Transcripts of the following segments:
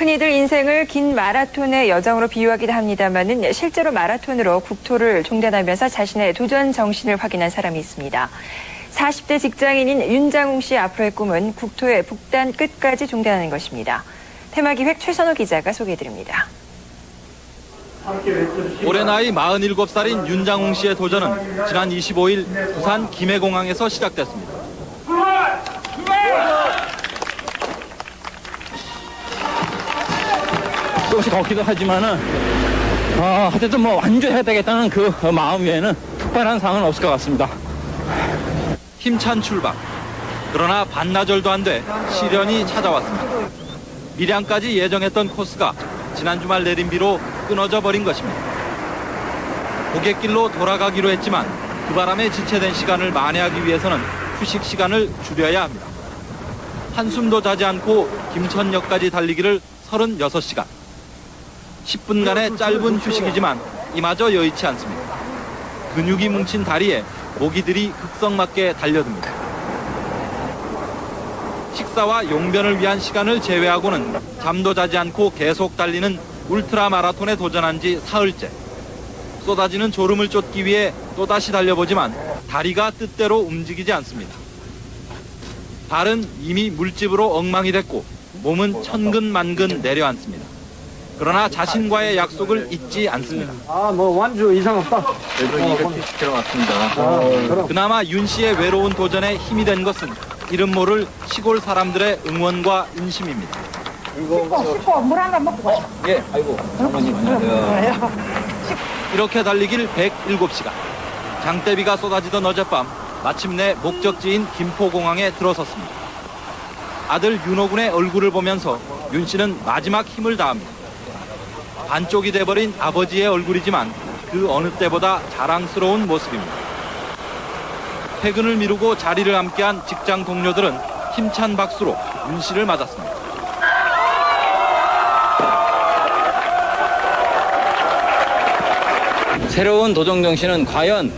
흔히들 인생을 긴 마라톤의 여정으로 비유하기도 합니다만은 실제로 마라톤으로 국토를 종단하면서 자신의 도전 정신을 확인한 사람이 있습니다. 40대 직장인인 윤장웅 씨의 앞으로의 꿈은 국토의 북단 끝까지 종단하는 것입니다. 테마기획 최선호 기자가 소개해드립니다. 올해 나이 47살인 윤장웅 씨의 도전은 지난 25일 부산 김해공항에서 시작됐습니다. 조금씩 걷기도 하지만은 어쨌든 뭐 완주해야 되겠다는 그 마음 외에는 특별한 상황은 없을 것 같습니다. 힘찬 출발. 그러나 반나절도 안 돼 시련이 찾아왔습니다. 밀양까지 예정했던 코스가 지난 주말 내린 비로 끊어져 버린 것입니다. 고갯길로 돌아가기로 했지만 그 바람에 지체된 시간을 만회하기 위해서는 휴식 시간을 줄여야 합니다. 한숨도 자지 않고 김천역까지 달리기를 36시간. 10분간의 짧은 휴식이지만 이마저 여의치 않습니다. 근육이 뭉친 다리에 모기들이 극성맞게 달려듭니다. 식사와 용변을 위한 시간을 제외하고는 잠도 자지 않고 계속 달리는 울트라 마라톤에 도전한 지 사흘째. 쏟아지는 졸음을 쫓기 위해 또다시 달려보지만 다리가 뜻대로 움직이지 않습니다. 발은 이미 물집으로 엉망이 됐고 몸은 천근만근 내려앉습니다. 그러나 자신과의 약속을 잊지 않습니다. 완주 이상 없다. 그래도 270km 왔습니다. 그나마 윤 씨의 외로운 도전에 힘이 된 것은 이름 모를 시골 사람들의 응원과 인심입니다. 씻고 물 한 잔 먹고 가요. 예, 아이고, 어머님 안녕하세요. 이렇게 달리길 107시간. 장대비가 쏟아지던 어젯밤 마침내 목적지인 김포공항에 들어섰습니다. 아들 윤호군의 얼굴을 보면서 윤 씨는 마지막 힘을 다합니다. 반쪽이 돼버린 아버지의 얼굴이지만 그 어느 때보다 자랑스러운 모습입니다. 퇴근을 미루고 자리를 함께한 직장 동료들은 힘찬 박수로 윤 씨를 맞았습니다. 새로운 도전 정신은 과연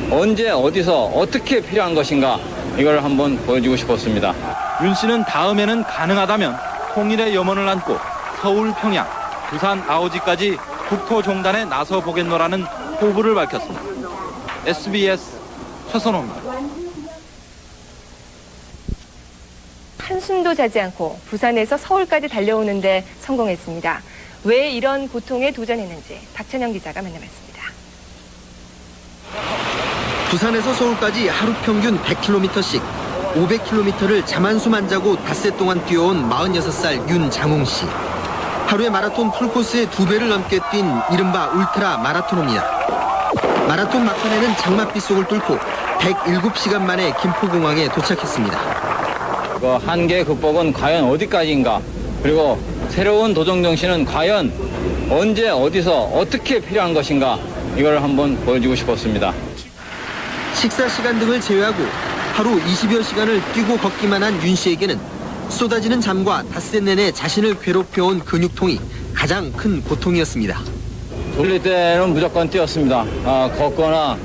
언제 어디서 어떻게 필요한 것인가 이걸 한번 보여주고 싶었습니다. 윤 씨는 다음에는 가능하다면 통일의 염원을 안고 서울, 평양, 부산, 아오지까지 국토종단에 나서 보겠노라는 포부를 밝혔습니다. SBS 최선호입니다. 한숨도 자지 않고 부산에서 서울까지 달려오는데 성공했습니다. 왜 이런 고통에 도전했는지 박찬영 기자가 만나봤습니다. 부산에서 서울까지 하루 평균 100km씩 500km를 잠 한숨 안 자고 닷새 동안 뛰어온 46살 윤장웅 씨. 하루의 마라톤 풀코스의 2배를 넘게 뛴 이른바 울트라 마라토너입니다. 마라톤 막판에는 장맛비 속을 뚫고 107시간 만에 김포공항에 도착했습니다. 그 한계 극복은 과연 어디까지인가? 그리고 새로운 도전 정신은 과연 언제 어디서 어떻게 필요한 것인가? 이걸 한번 보여주고 싶었습니다. 식사 시간 등을 제외하고 하루 20여 시간을 뛰고 걷기만 한 윤 씨에게는 쏟아지는 잠과 닷새 내내 자신을 괴롭혀온 근육통이 가장 큰 고통이었습니다. 돌릴 때는 무조건 뛰었습니다. 걷거나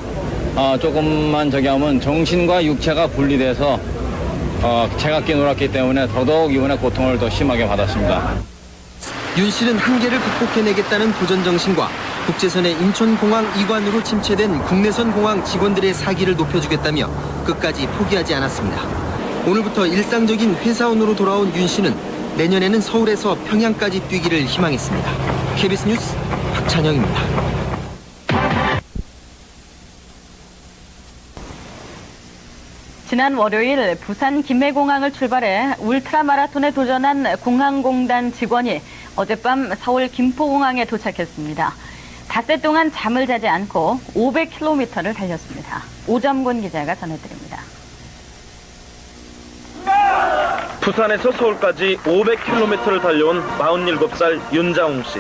조금만 저기 하면 정신과 육체가 분리돼서 제각기 놀았기 때문에 더더욱 이번에 고통을 더 심하게 받았습니다. 윤 씨는 한계를 극복해내겠다는 도전 정신과 국제선의 인천공항 이관으로 침체된 국내선 공항 직원들의 사기를 높여주겠다며 끝까지 포기하지 않았습니다. 오늘부터 일상적인 회사원으로 돌아온 윤 씨는 내년에는 서울에서 평양까지 뛰기를 희망했습니다. KBS 뉴스 박찬영입니다. 지난 월요일 부산 김해공항을 출발해 울트라 마라톤에 도전한 공항공단 직원이 어젯밤 서울 김포공항에 도착했습니다. 닷새 동안 잠을 자지 않고 500km를 달렸습니다. 오점곤 기자가 전해드립니다. 부산에서 서울까지 500km를 달려온 47살 윤장웅 씨.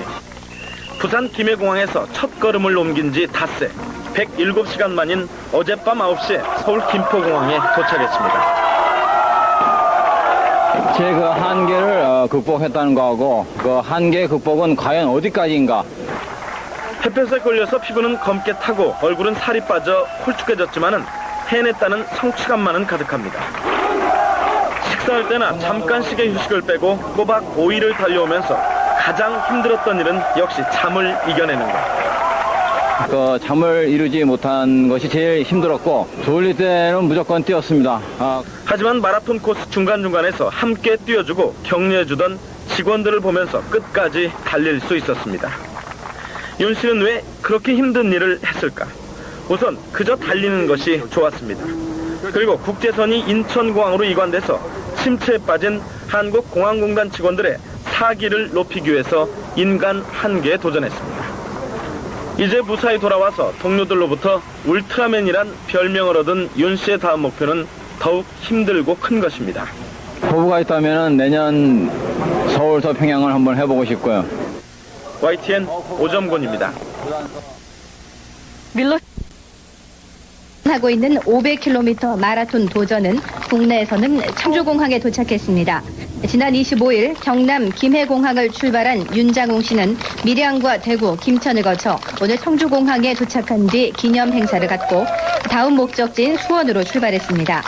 부산 김해공항에서 첫 걸음을 옮긴 지 닷새 107시간 만인 어젯밤 9시에 서울 김포공항에 도착했습니다. 제 그 한계를 극복했다는 거하고 그 한계 극복은 과연 어디까지인가? 햇볕에 걸려서 피부는 검게 타고 얼굴은 살이 빠져 홀쭉해졌지만은 해냈다는 성취감만은 가득합니다. 식사할 때나 잠깐씩의 휴식을 빼고 꼬박 5일을 달려오면서 가장 힘들었던 일은 역시 잠을 이겨내는 것. 잠을 이루지 못한 것이 제일 힘들었고 졸릴 때는 무조건 뛰었습니다. 하지만 마라톤 코스 중간중간에서 함께 뛰어주고 격려해주던 직원들을 보면서 끝까지 달릴 수 있었습니다. 윤 씨는 왜 그렇게 힘든 일을 했을까? 우선 그저 달리는 것이 좋았습니다. 그리고 국제선이 인천공항으로 이관돼서 침체에 빠진 한국공항공단 직원들의 사기를 높이기 위해서 인간 한계에 도전했습니다. 이제 무사히 돌아와서 동료들로부터 울트라맨이란 별명을 얻은 윤 씨의 다음 목표는 더욱 힘들고 큰 것입니다. 포부가 있다면 내년 서울서 평양을 한번 해보고 싶고요. YTN 오점곤입니다. 밀러 하고 있는 500km 마라톤 도전은 국내에서는 청주공항에 도착했습니다. 지난 25일 경남 김해공항을 출발한 윤장웅 씨는 밀양과 대구, 김천을 거쳐 오늘 청주공항에 도착한 뒤 기념 행사를 갖고 다음 목적지인 수원으로 출발했습니다.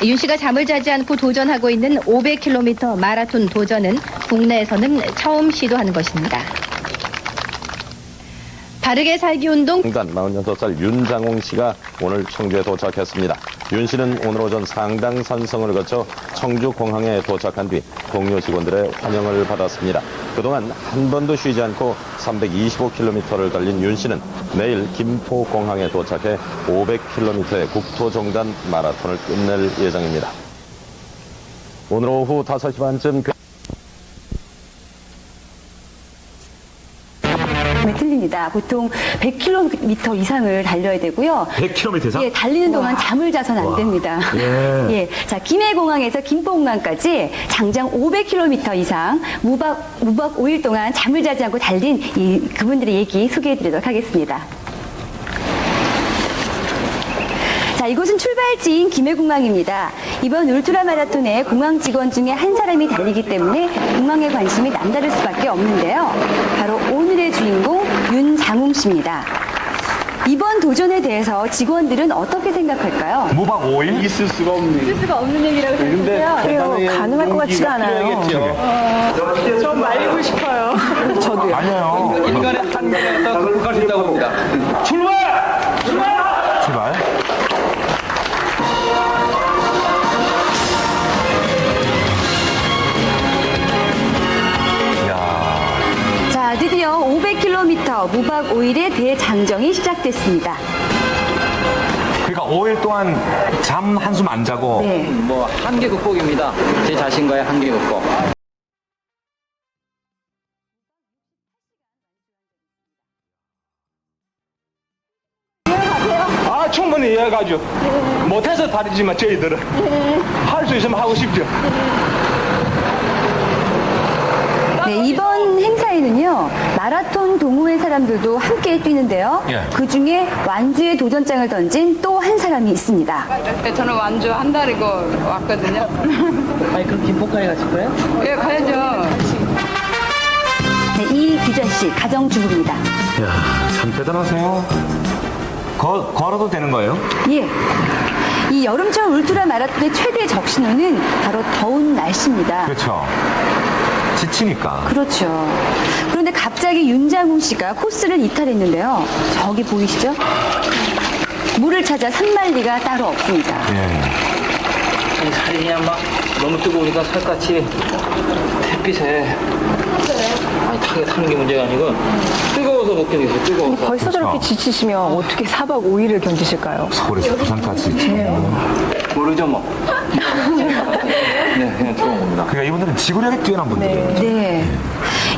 윤 씨가 잠을 자지 않고 도전하고 있는 500km 마라톤 도전은 국내에서는 처음 시도하는 것입니다. 바르게 살기 운동 인간 46살 윤장웅 씨가 오늘 청주에 도착했습니다. 윤 씨는 오늘 오전 상당 산성을 거쳐 청주공항에 도착한 뒤 동료 직원들의 환영을 받았습니다. 그동안 한 번도 쉬지 않고 325km를 달린 윤 씨는 내일 김포공항에 도착해 500km의 국토종단 마라톤을 끝낼 예정입니다. 오늘 오후 5시 반쯤 틀립니다. 보통 100km 이상을 달려야 되고요. 100km 이상? 예, 달리는 동안 잠을 자서는 안 됩니다. 예. 자, 김해공항에서 김포공항까지 장장 500km 이상 무박 5일 동안 잠을 자지 않고 달린 그분들의 얘기 소개해 드리도록 하겠습니다. 자, 이곳은 출발지인 김해공항입니다. 이번 울트라 마라톤에 공항 직원 중에 한 사람이 달리기 때문에 공항에 관심이 남다를 수밖에 없는데요. 바로 오늘의 주인공 윤장웅 씨입니다. 이번 도전에 대해서 직원들은 어떻게 생각할까요? 무박 5일? 있을 수가 없는 얘기라고 생각해요. 가능할 것 같지가 않아요. 좀 말리고 싶어요. 저도요. 아니에요. 인간의 한계가 극복할 수 있다고 봅니다. 출발! 자, 드디어 500km 무박 5일의 대장정이 시작됐습니다. 그러니까 5일 동안 잠 한숨 안 자고 네. 한계 극복입니다. 제 자신과의 한계 극복. 충분히 이해가지고 못해서 다르지만 저희들은 할 수 있으면 하고 싶죠. 네, 이번 행사에는요, 마라톤 동호회 사람들도 함께 뛰는데요. 예. 그 중에 완주의 도전장을 던진 또 한 사람이 있습니다. 저는 완주 한 달이고 왔거든요. 아니, 그럼 김포까지 가실 거예요? 예, 가야죠. 네, 이규전 씨, 가정주부입니다. 이야, 참 대단하세요. 걸어도 되는 거예요? 예. 이 여름철 울트라 마라톤의 최대 적신호는 바로 더운 날씨입니다. 그렇죠. 지치니까. 그렇죠. 그런데 갑자기 윤장웅 씨가 코스를 이탈했는데요. 저기 보이시죠? 물을 찾아 산만리가 따로 없습니다. 예. 살이 그냥 막 너무 뜨거우니까 살갗이 햇빛에 아니 타는 게 문제가 아니고 뜨거워서 못 견디겠어요. 뜨거워서. 벌써 저렇게 지치시면 어떻게 4박 5일을 견디실까요? 서울에서 부산까지. 모르죠 뭐. 네, 그냥 들어온 겁니다. 그러니까 이분들은 지구력이 뛰어난 분들이에요. 네.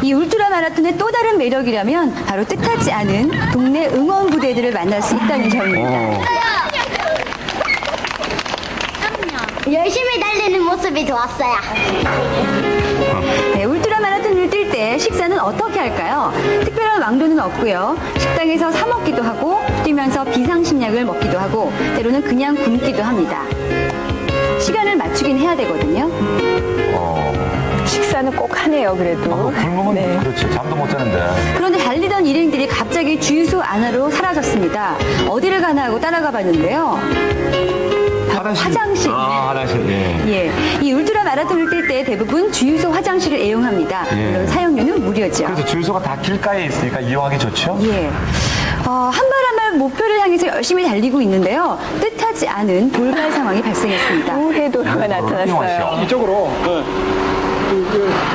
이 울트라 마라톤의 또 다른 매력이라면 바로 뜻하지 않은 동네 응원 부대들을 만날 수 있다는 점입니다. 열심히 달리는 모습이 좋았어요. 네, 울트라 마라톤을 뛸 때 식사는 어떻게 할까요? 특별한 왕도는 없고요. 식당에서 사 먹기도 하고 뛰면서 비상식약을 먹기도 하고 때로는 그냥 굶기도 합니다. 시간을 맞추긴 해야 되거든요. 식사는 꼭 하네요, 그래도. 굶으면 그렇죠. 잠도 못 자는데. 그런데 달리던 일행들이 갑자기 주유소 안으로 사라졌습니다. 어디를 가나 하고 따라가 봤는데요. 화장실. 화장실. 예. 이 울트라 마라톤을 뛸 때 대부분 주유소 화장실을 애용합니다. 물론 사용료는 무료죠. 그래서 주유소가 다 길가에 있으니까 이용하기 좋죠? 예. 한 발 한 발 목표를 향해서 열심히 달리고 있는데요. 뜻하지 않은 돌발 상황이 발생했습니다. 우회도로가 나타났어요. 이쪽으로 제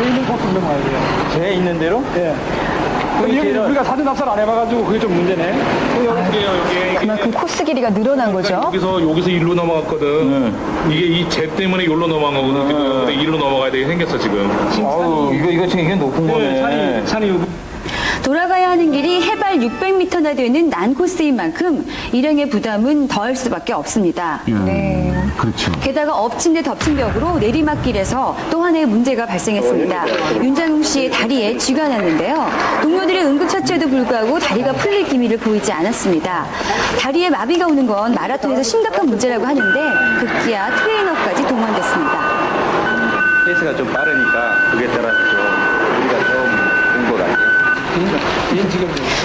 있는 코스 넘어가야 돼요. 제 있는 대로? 예. 우리가 사전 답사를 안 해봐가지고 그게 좀 문제네. 여기. 그만큼 코스 길이가 늘어난 거죠. 여기서 일로 넘어갔거든. 이게 이 재 때문에 여기로 넘어간 거거든. 근데 일로 넘어가야 되게 생겼어 지금. 이거 지금 이게 높은 거네. 산이 돌아가야 하는 길이 해발 600m나 되는 난코스인 만큼 일행의 부담은 더할 수밖에 없습니다. 네. 그렇죠. 게다가 엎친 데 덮친 벽으로 내리막길에서 또 하나의 문제가 발생했습니다. 윤장웅 씨의 다리에 쥐가 났는데요. 동료들의 응급처치에도 불구하고 다리가 풀릴 기미를 보이지 않았습니다. 다리에 마비가 오는 건 마라톤에서 심각한 문제라고 하는데 급기야 트레이너까지 동원됐습니다. 페이스가 좀 빠르니까 그게 따라서 좀 우리가 좀 온 것 같아요.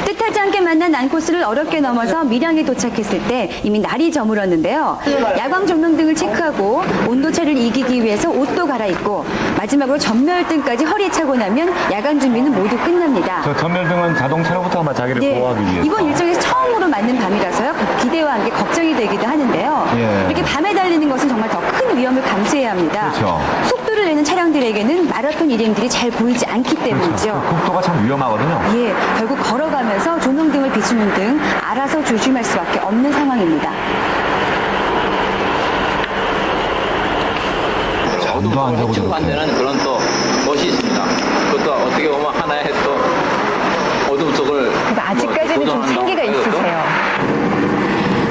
뜻하지 않게 만난 난코스를 어렵게 넘어서 밀양에 도착했을 때 이미 날이 저물었는데요. 야광 조명 등을 체크하고 온도차를 이기기 위해서 옷도 갈아입고 마지막으로 전멸등까지 허리에 차고 나면 야간 준비는 모두 끝납니다. 저 전멸등은 자동차로부터 아마 자기를 보호하기 위해서. 이번 일정에서 처음으로 맞는 밤이라서요. 기대와 함께 걱정이 되기도 하는데요. 이렇게 밤에 달리는 것은 정말 더 큰 위험을 감수해야 합니다. 그렇죠. 속도를 내는 차량들에게는 마라톤 일행들이 잘 보이지 않기 때문이죠. 국도가 참 위험하거든요. 예, 결국 걸어가면서 조명등을 비추는 등 알아서 조심할 수밖에 없는 상황입니다. 잠도 안 자고 저렇게. 반대는 그런 또 멋이 있습니다. 그것도 어떻게 보면 하나의 또 어둠 속을 아직까지는 좀 생기가 있으세요.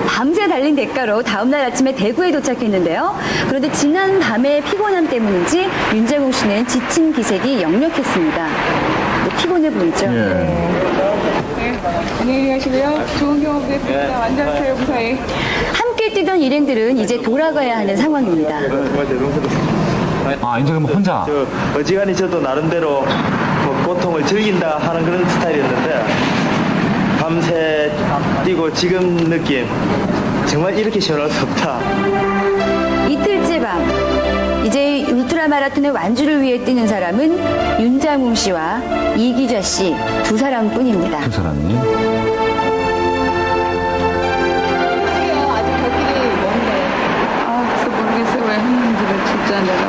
밤새 달린 대가로 다음날 아침에 대구에 도착했는데요. 그런데 지난 밤의 피곤함 때문인지 윤장웅 씨는 지친 기색이 역력했습니다. 피곤해 보이죠? 안녕히 가시고요. 좋은 경험 됐습니다. 완전하세요, 무사히. 함께 뛰던 일행들은 이제 돌아가야 하는 상황입니다. 이제 그럼 혼자? 어지간히 저도 나름대로 고통을 즐긴다 하는 그런 스타일이었는데 밤새 뛰고 지금 느낌 정말 이렇게 시원할 수 없다. 이틀째 밤 이제 울트라 마라톤의 완주를 위해 뛰는 사람은 윤장웅 씨와 이기자 씨 두 사람뿐입니다. 두 사람이? 아직 갈 길이 먼데. 그래서 모르겠어요. 왜 했는지를 진짜 내가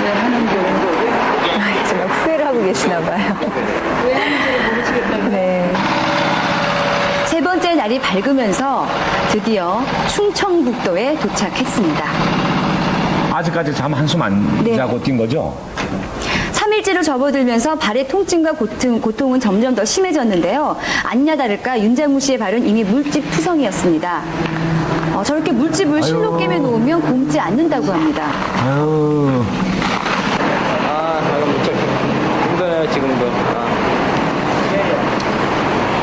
왜 하는지. 지금 후회를 하고 계시나 봐요. 왜 하는지 모르시겠다고. 네. 세 번째 날이 밝으면서 드디어 충청북도에 도착했습니다. 아직까지 잠 한숨 안 자고 뛴 거죠? 3일째로 접어들면서 발의 통증과 고통은 점점 더 심해졌는데요. 아니나 다를까 윤장웅 씨의 발은 이미 물집 투성이었습니다. 저렇게 물집을 실로 깨매 놓으면 굼지 않는다고 합니다. 이거 무척 힘드네요 지금도.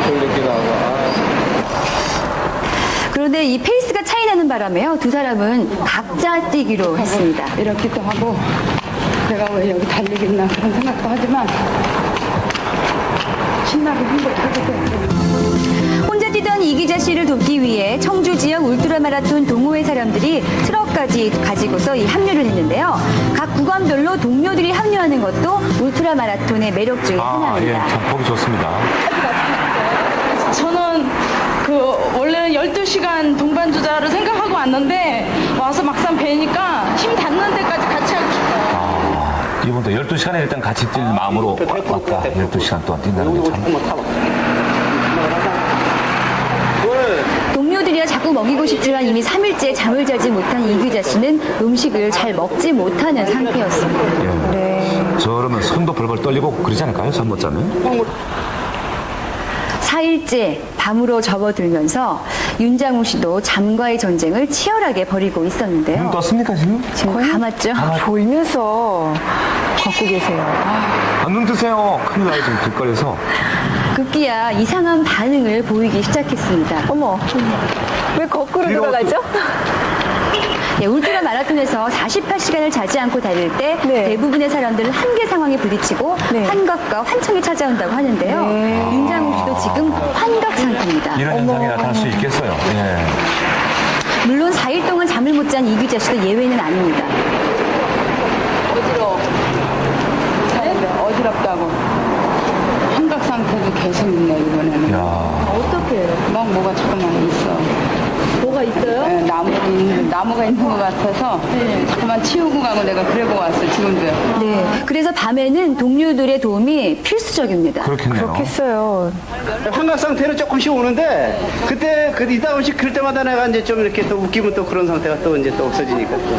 졸리기도 하고. 그런데 이 페이스가 차이 나는 바람에요. 두 사람은 각자 뛰기로 했습니다. 이렇기도 하고 내가 왜 여기 달리겠나 그런 생각도 하지만 신나게 행복하게 혼자 뛰던 이기자 씨를 돕기 위해 청주 지역 울트라 마라톤 동호회 사람들이 트럭까지 가지고서 합류를 했는데요. 각 구간별로 동료들이 합류하는 것도 울트라 마라톤의 매력 중에 하나입니다. 참 보기 좋습니다. 저는 원래는 12시간 동반주자를 생각하고 왔는데 와서 막상 뵈니까 힘 닿는 데까지 같이 하고 싶어요. 이분도 12시간에 일단 같이 뛸 마음으로 왔다. 12시간 동안 뛴다는 게 참. 동료들이야 자꾸 먹이고 싶지만 이미 3일째 잠을 자지 못한 이기자 씨는 음식을 잘 먹지 못하는 상태였습니다. 저러면 손도 벌벌 떨리고 그러지 않을까요? 잠 못 자면? 4일째 밤으로 접어들면서 윤장웅 씨도 잠과의 전쟁을 치열하게 벌이고 있었는데요. 눈 떴습니까 지금? 지금 감았죠? 졸면서 걷고 계세요. 눈 뜨세요. 큰일 나요 지금 길거리에서. 급기야 이상한 반응을 보이기 시작했습니다. 어머, 왜 거꾸로 돌아가죠? 네, 울트라 마라톤에서 48시간을 자지 않고 달릴 때 대부분의 사람들은 한계 상황에 부딪히고 환각과 환청이 찾아온다고 하는데요. 윤장웅 씨도 지금 환각 상태입니다. 이런 현상이 나타날 수 있겠어요. 물론 4일 동안 잠을 못 잔 이규자 씨도 예외는 아닙니다. 어지러워. 어지럽다고. 환각 상태도 계속 있네, 이번에는. 어떻게? 막 뭐가 조금만 있어. 뭐가 있어요? 네, 나무가 있는 것 같아서 자꾸만 치우고 가고 내가 그래보고 왔어, 지금도. 네. 그래서 밤에는 동료들의 도움이 필수적입니다. 그렇겠어요. 환각 상태는 조금씩 오는데 그때 이따 음식 그럴 때마다 내가 이제 좀 이렇게 또 웃기면 또 그런 상태가 또 이제 또 없어지니까 또.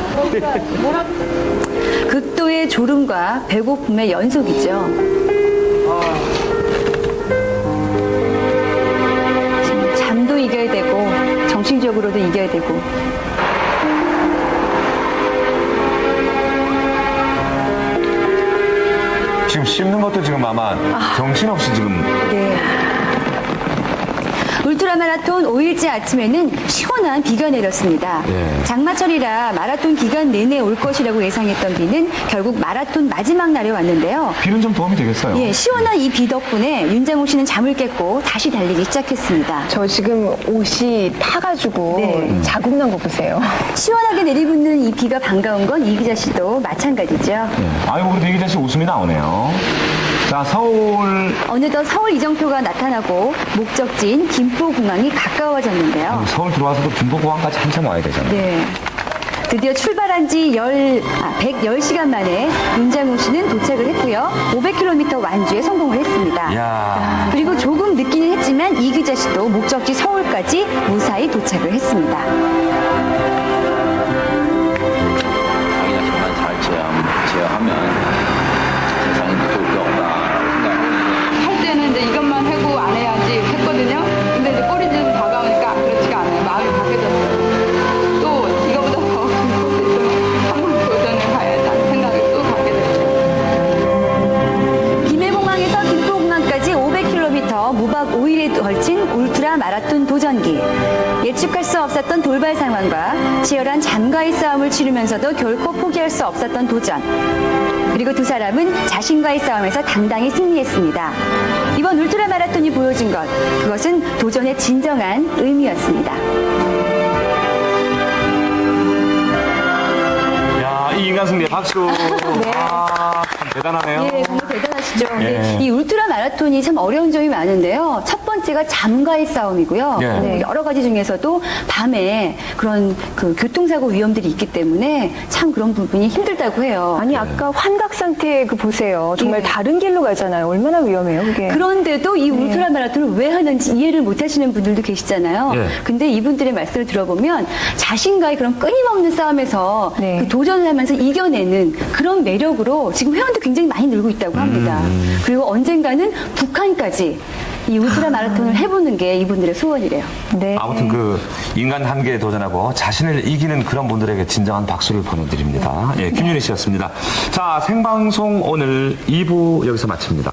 극도의 졸음과 배고픔의 연속이죠. 잠도 이겨야 되고 정신적으로도 이겨야 되고. 지금 씹는 것도 지금 아마 정신없이 지금. 네. 울트라 마라톤 5일째 아침에는 시원한 비가 내렸습니다. 예. 장마철이라 마라톤 기간 내내 올 것이라고 예상했던 비는 결국 마라톤 마지막 날에 왔는데요. 비는 좀 도움이 되겠어요. 예, 시원한 이 비 덕분에 윤장호 씨는 잠을 깼고 다시 달리기 시작했습니다. 저 지금 옷이 타가지고 네. 자국 난 거 보세요. 시원하게 내리붙는 이 비가 반가운 건 이기자 씨도 마찬가지죠. 아이고, 그래도 이기자 씨 웃음이 나오네요. 자, 서울. 어느덧 서울 이정표가 나타나고 목적지인 김포공항이 가까워졌는데요. 서울 들어와서도 김포공항까지 한참 와야 되잖아요. 네. 드디어 출발한 지 110시간 만에 윤장호 씨는 도착을 했고요. 500km 완주에 성공을 했습니다. 이야. 그리고 조금 늦기는 했지만 이규자 씨도 목적지 서울까지 무사히 도착을 했습니다. 자기가 정말 잘 제어하면 세상에 무서울 게 없다. 할 때는 이제 이것만 하고 안 해야지 했거든요. 근데 이제 꼬리질 다가오니까 그렇지가 않아요. 마음이 바뀌어졌어요. 또 이거보다 더 큰 코스 있으면 한번 도전을 가야지 생각이 또 갖게 됐어요. 김해공항에서 김포공항까지 500km 무박 5일에 걸친 울트라 마라톤 도전기. 예측할 수 없었던 돌발 상황과 치열한 잠과의 싸움을 치르면서도 결코 포기할 수 없었던 도전. 그리고 두 사람은 자신과의 싸움에서 당당히 승리했습니다. 이번 울트라 마라톤이 보여준 것, 그것은 도전의 진정한 의미였습니다. 야, 이 인간 승리 박수. 네. 참 대단하네요. 예, 정말 대단하시죠. 예. 네, 이 울트라 마라톤이 참 어려운 점이 많은데요. 첫 번째가 잠과의 싸움이고요. 예. 네, 여러 가지 중에서도 밤에 그런 그 교통사고 위험들이 있기 때문에 참 그런 부분이 힘들다고 해요. 아니 아까 환각 상태 그 보세요. 정말 예. 다른 길로 가잖아요. 얼마나 위험해요, 그게. 그런데도 이 울트라 마라톤을 왜 하는지 이해를 못 하시는 분들도 계시잖아요. 예. 근데 이분들의 말씀을 들어보면 자신과의 그런 끊임없는 싸움에서 네. 그 도전을 하면서 이겨내는 그런 매력으로 지금 회원도 굉장히 많이 늘고 있다고 합니다. 그리고 언젠가는 북한까지 이 울트라 마라톤을 해보는 게 이분들의 소원이래요. 네. 아무튼 그 인간 한계에 도전하고 자신을 이기는 그런 분들에게 진정한 박수를 보내드립니다. 예, 김윤희 씨였습니다. 자, 생방송 오늘 2부 여기서 마칩니다.